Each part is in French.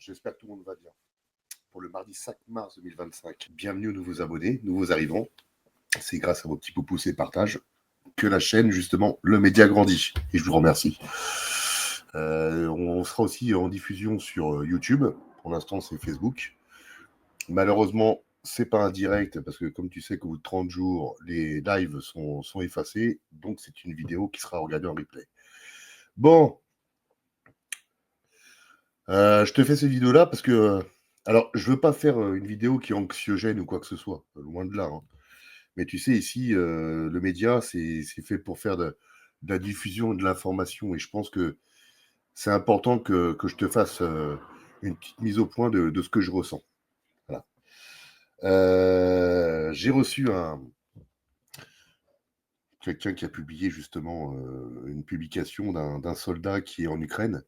J'espère que tout le monde va bien. Pour le mardi 5 mars 2025, bienvenue aux nouveaux abonnés, nouveaux arrivants. C'est grâce à vos petits pouces et partages que la chaîne, justement, le média grandit. Et je vous remercie. On sera aussi en diffusion sur YouTube. Pour l'instant, c'est Facebook. Malheureusement, c'est pas un direct parce que, comme tu sais qu'au bout de 30 jours, les lives sont effacés. Donc, c'est une vidéo qui sera regardée en replay. Bon, je te fais cette vidéo-là parce que, alors, je veux pas faire une vidéo qui est anxiogène ou quoi que ce soit, loin de là, hein. Mais tu sais, ici, le média, c'est fait pour faire de la diffusion et de l'information. Et je pense que c'est important que je te fasse une petite mise au point de ce que je ressens. Voilà. J'ai reçu quelqu'un qui a publié justement une publication d'un soldat qui est en Ukraine.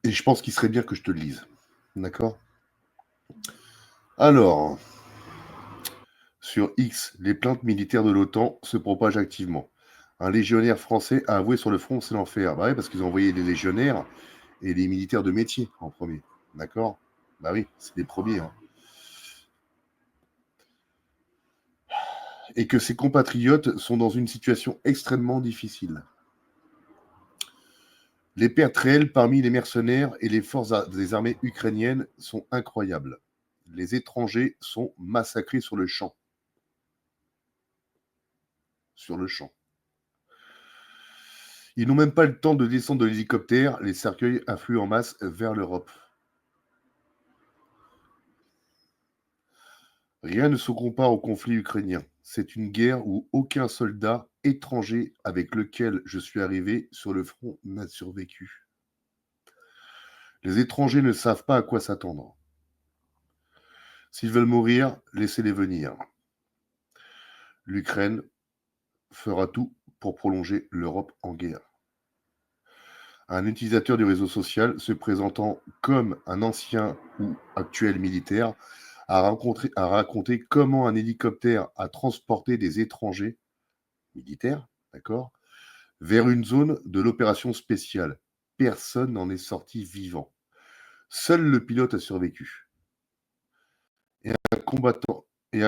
Et je pense qu'il serait bien que je te le lise. D'accord? Alors, sur X, les plaintes militaires de l'OTAN se propagent activement. Un légionnaire français a avoué sur le front, c'est l'enfer. Bah oui, parce qu'ils ont envoyé des légionnaires et des militaires de métier en premier. D'accord? Bah oui, c'est les premiers, hein. Et que ses compatriotes sont dans une situation extrêmement difficile. Les pertes réelles parmi les mercenaires et les forces des armées ukrainiennes sont incroyables. Les étrangers sont massacrés sur le champ. Sur le champ. Ils n'ont même pas le temps de descendre de l'hélicoptère, les cercueils affluent en masse vers l'Europe. Rien ne se compare au conflit ukrainien. C'est une guerre où aucun soldat étranger avec lequel je suis arrivé sur le front n'a survécu. Les étrangers ne savent pas à quoi s'attendre. S'ils veulent mourir, laissez-les venir. L'Ukraine fera tout pour prolonger l'Europe en guerre. Un utilisateur du réseau social se présentant comme un ancien ou actuel militaire a raconté comment un hélicoptère a transporté des étrangers militaires, d'accord, vers une zone de l'opération spéciale. Personne n'en est sorti vivant. Seul le pilote a survécu. Et un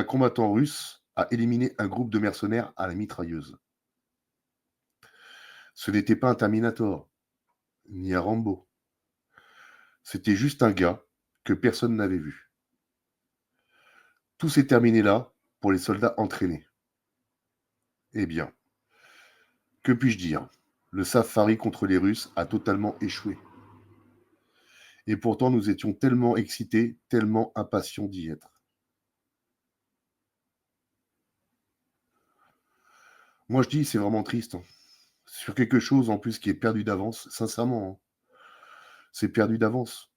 combattant russe a éliminé un groupe de mercenaires à la mitrailleuse. Ce n'était pas un Terminator, ni un Rambo. C'était juste un gars que personne n'avait vu. Tout s'est terminé là pour les soldats entraînés. Eh bien, que puis-je dire? Le safari contre les Russes a totalement échoué. Et pourtant, nous étions tellement excités, tellement impatients d'y être. Moi, je dis, c'est vraiment triste, hein. Sur quelque chose, en plus, qui est perdu d'avance, sincèrement, hein. C'est perdu d'avance.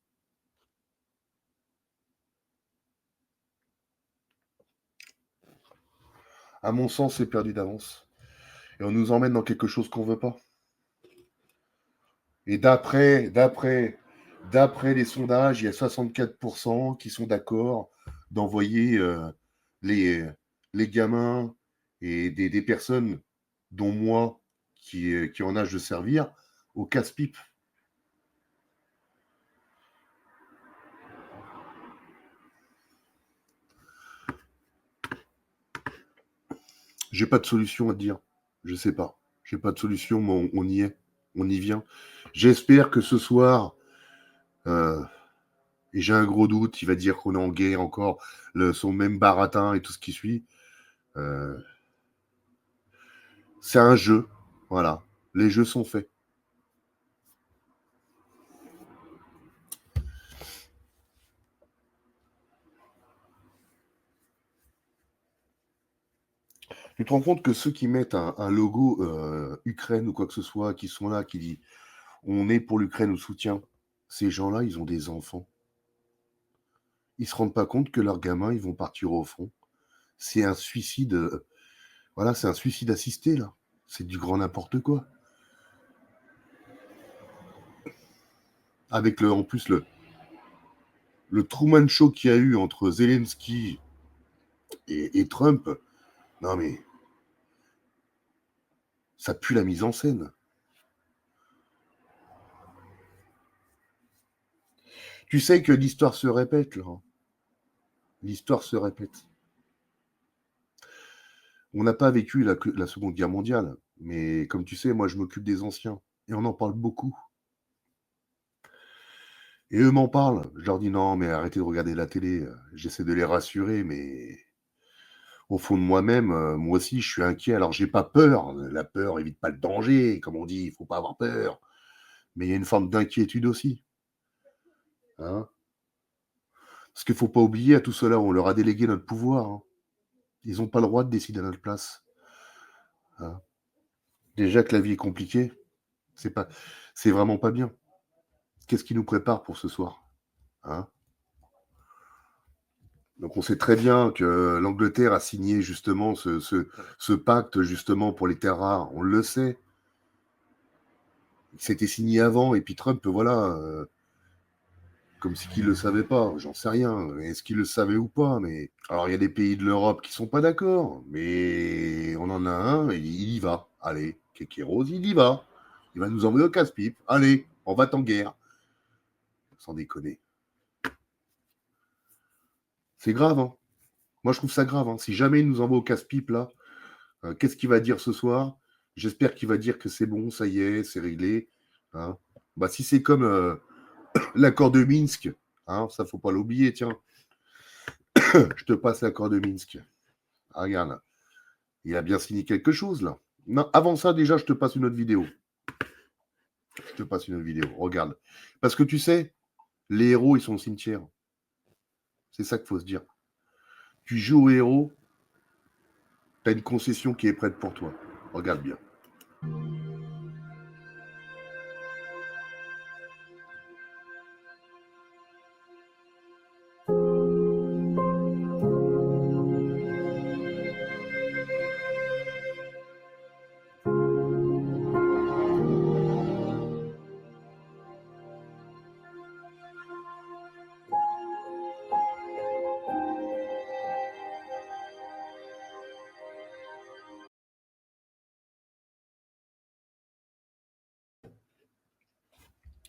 À mon sens, c'est perdu d'avance. Et on nous emmène dans quelque chose qu'on veut pas. Et d'après les sondages, il y a 64% qui sont d'accord d'envoyer les, les gamins et des personnes, dont moi, qui est en âge de servir, au casse-pipe. J'ai pas de solution à te dire. Je sais pas. J'ai pas de solution, mais on y est. On y vient. J'espère que ce soir, euh, et j'ai un gros doute, il va dire qu'on est en guerre encore, son même baratin et tout ce qui suit. Euh, c'est un jeu. Voilà. Les jeux sont faits. Tu te rends compte que ceux qui mettent un logo Ukraine ou quoi que ce soit, qui sont là, qui disent on est pour l'Ukraine au soutien, ces gens-là, ils ont des enfants. Ils se rendent pas compte que leurs gamins, ils vont partir au front. C'est un suicide. Voilà, c'est un suicide assisté, là. C'est du grand n'importe quoi. Avec en plus le Truman Show qu'il y a eu entre Zelensky et Trump, non mais ça pue la mise en scène. Tu sais que l'histoire se répète, Laurent. L'histoire se répète. On n'a pas vécu la Seconde Guerre mondiale, mais comme tu sais, moi, je m'occupe des anciens et on en parle beaucoup. Et eux m'en parlent. Je leur dis: «Non, mais arrêtez de regarder la télé», j'essaie de les rassurer, mais au fond de moi-même, moi aussi, je suis inquiet. Alors j'ai pas peur, la peur évite pas le danger, comme on dit, il faut pas avoir peur. Mais il y a une forme d'inquiétude aussi, hein. Parce qu'il faut pas oublier à tout cela, on leur a délégué notre pouvoir, hein. Ils ont pas le droit de décider à notre place, hein. Déjà que la vie est compliquée, c'est pas c'est vraiment pas bien. Qu'est-ce qui nous prépare pour ce soir, hein? Donc on sait très bien que l'Angleterre a signé justement ce pacte justement pour les terres rares. On le sait. C'était signé avant et puis Trump, voilà, comme si qu'il le savait pas. J'en sais rien. Est-ce qu'il le savait ou pas? Mais alors il y a des pays de l'Europe qui sont pas d'accord, mais on en a un et il y va. Allez, Kéké Rose, il y va. Il va nous envoyer au casse-pipe. Allez, on va en guerre. Sans déconner. C'est grave, hein. Moi, je trouve ça grave, hein. Si jamais il nous envoie au casse-pipe, là, qu'est-ce qu'il va dire ce soir? J'espère qu'il va dire que c'est bon, ça y est, c'est réglé, hein. Bah, si c'est comme l'accord de Minsk, hein, ça, faut pas l'oublier, tiens. Je te passe l'accord de Minsk. Ah, regarde, il a bien signé quelque chose, là. Non, avant ça, déjà, je te passe une autre vidéo. Je te passe une autre vidéo, regarde. Parce que tu sais, les héros, ils sont au cimetière. C'est ça qu'il faut se dire. Tu joues au héros, t'as une concession qui est prête pour toi. Regarde bien.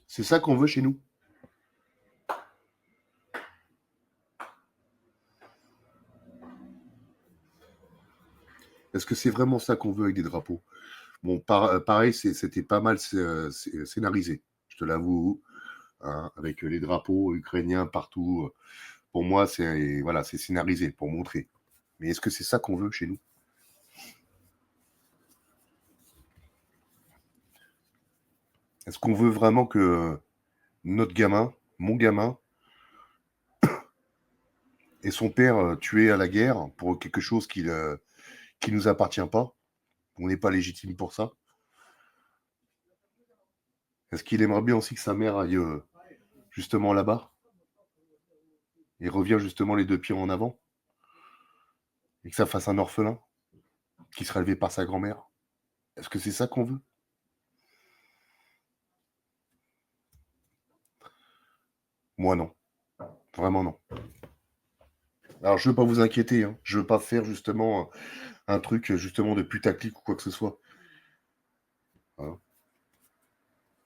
C'est ça qu'on veut chez nous. Est-ce que c'est vraiment ça qu'on veut avec des drapeaux? Bon, pareil, c'était pas mal scénarisé, je te l'avoue, hein, avec les drapeaux ukrainiens partout. Pour moi, c'est voilà, c'est scénarisé pour montrer. Mais est-ce que c'est ça qu'on veut chez nous? Est-ce qu'on veut vraiment que notre gamin, mon gamin, et son père tués à la guerre pour quelque chose qui nous appartient pas? On n'est pas légitime pour ça? Est-ce qu'il aimerait bien aussi que sa mère aille justement là-bas et revient justement les deux pieds en avant et que ça fasse un orphelin qui sera élevé par sa grand-mère? Est-ce que c'est ça qu'on veut? Moi, non. Vraiment, non. Alors, je veux pas vous inquiéter, hein. Je veux pas faire justement un truc justement de putaclic ou quoi que ce soit, hein.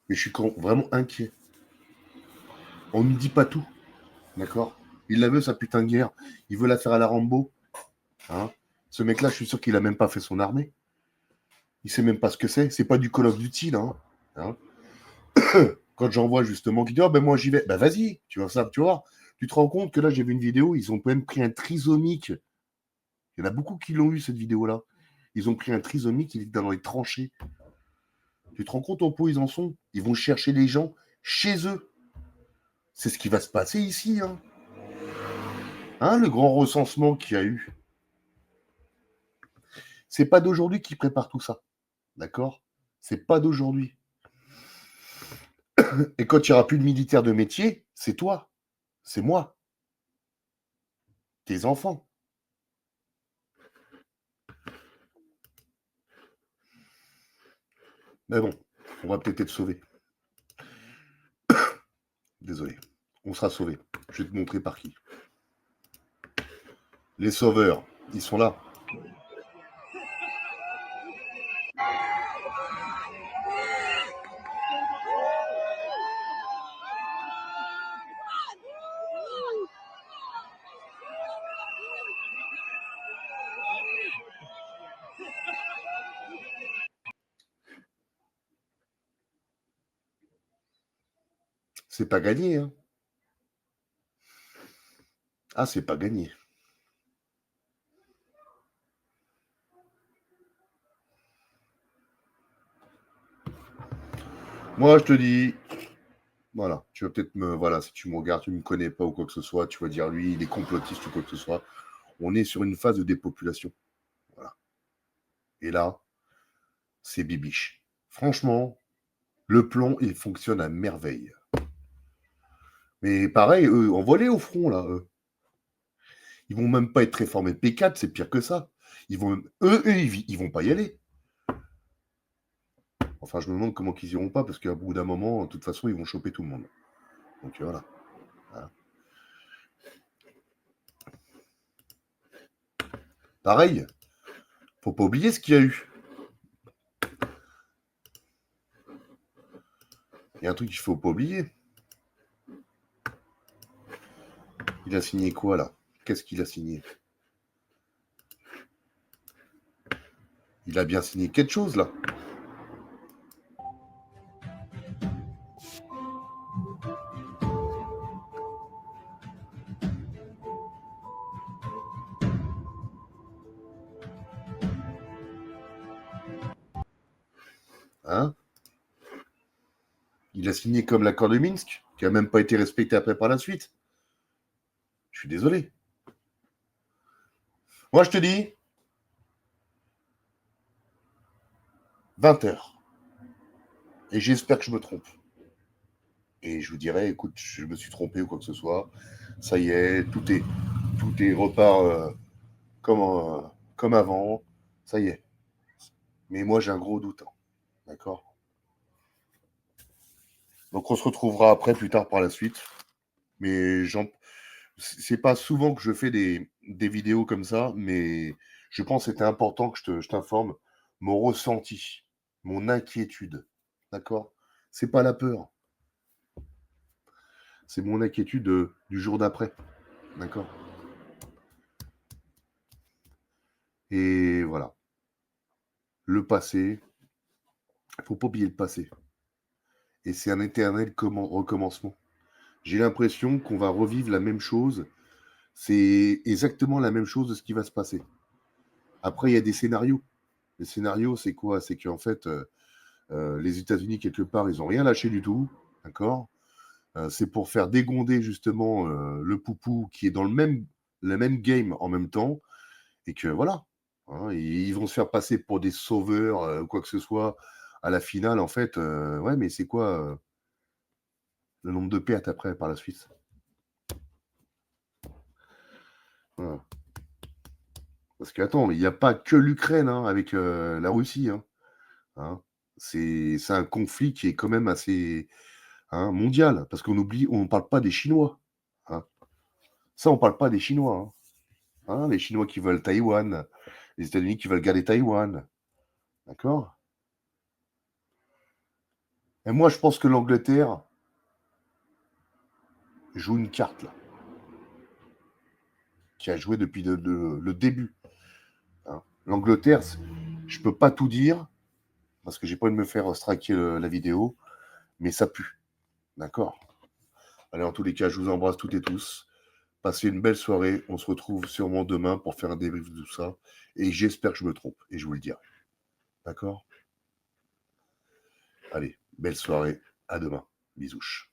Mais je suis vraiment inquiet. On ne dit pas tout, d'accord? Il la veut, sa putain de guerre. Il veut la faire à la Rambo, hein. Ce mec-là, je suis sûr qu'il a même pas fait son armée. Il sait même pas ce que c'est. C'est pas du Call of Duty, là, hein. Quand j'en vois justement qui dit: «Oh ben moi j'y vais», bah vas-y, tu vois ça, tu vois? Tu te rends compte que là, j'ai vu une vidéo, ils ont même pris un trisomique. Il y en a beaucoup qui l'ont eu cette vidéo-là. Ils ont pris un trisomique, il est dans les tranchées. Tu te rends compte au point où ils en sont? Ils vont chercher les gens chez eux. C'est ce qui va se passer ici, hein. Hein, le grand recensement qu'il y a eu. C'est pas d'aujourd'hui qui prépare tout ça. D'accord? C'est pas d'aujourd'hui. Et quand il n'y aura plus de militaires de métier, c'est toi. C'est moi. Tes enfants. Mais bon, on va peut-être être sauvés. Désolé. On sera sauvés. Je vais te montrer par qui. Les sauveurs, ils sont là. C'est pas gagné, hein. Ah, c'est pas gagné. Moi, je te dis, voilà, tu vas peut-être voilà, si tu me regardes, tu ne me connais pas ou quoi que ce soit, tu vas dire lui, il est complotiste ou quoi que ce soit. On est sur une phase de dépopulation. Voilà. Et là, c'est bibiche. Franchement, le plomb, il fonctionne à merveille. Mais pareil, eux, envoie-les au front, là. Ils vont même pas être réformés P4, c'est pire que ça. Ils vont même... ils vont pas y aller. Enfin, je me demande comment qu'ils iront pas, parce qu'à bout d'un moment, de toute façon, ils vont choper tout le monde. Donc voilà. Voilà. Pareil, faut pas oublier ce qu'il y a eu. Il y a un truc qu'il faut pas oublier. Il a signé quoi, là? Qu'est-ce qu'il a signé? Il a bien signé quelque chose, là. Hein? Il a signé comme l'accord de Minsk, qui a même pas été respecté après par la suite. Je suis désolé. Moi, je te dis, 20h. Et j'espère que je me trompe. Et je vous dirai, écoute, je me suis trompé ou quoi que ce soit. Ça y est, tout est repart comme avant. Ça y est. Mais moi, j'ai un gros doute, hein. D'accord? Donc, on se retrouvera après, plus tard par la suite. Mais c'est pas souvent que je fais des vidéos comme ça, mais je pense que c'était important que je t'informe mon ressenti, mon inquiétude. D'accord? C'est pas la peur, c'est mon inquiétude du jour d'après. D'accord? Et voilà. Le passé, faut pas oublier le passé. Et c'est un éternel recommencement. J'ai l'impression qu'on va revivre la même chose. C'est exactement la même chose de ce qui va se passer. Après, il y a des scénarios. Les scénarios, c'est quoi? C'est qu'en fait, les États-Unis, quelque part, ils n'ont rien lâché du tout. D'accord? C'est pour faire dégonder justement le poupou qui est dans le même game en même temps. Et que voilà. Hein, ils vont se faire passer pour des sauveurs, quoi que ce soit, à la finale, en fait. Ouais, mais c'est quoi le nombre de pertes après, par la suite? Voilà. Parce que, attends, il n'y a pas que l'Ukraine hein, avec la Russie. Hein, hein. C'est un conflit qui est quand même assez hein, mondial. Parce qu'on oublie, on ne parle pas des Chinois. Hein. Ça, on ne parle pas des Chinois. Hein. Hein, les Chinois qui veulent Taïwan, les États-Unis qui veulent garder Taïwan. D'accord? Et moi, je pense que l'Angleterre joue une carte, là, qui a joué depuis le début. Hein. L'Angleterre, je peux pas tout dire, parce que j'ai pas envie de me faire striker la vidéo, mais ça pue. D'accord? Allez, en tous les cas, je vous embrasse toutes et tous. Passez une belle soirée. On se retrouve sûrement demain pour faire un débrief de tout ça. Et j'espère que je me trompe. Et je vous le dirai. D'accord? Allez, belle soirée. À demain. Bisouches.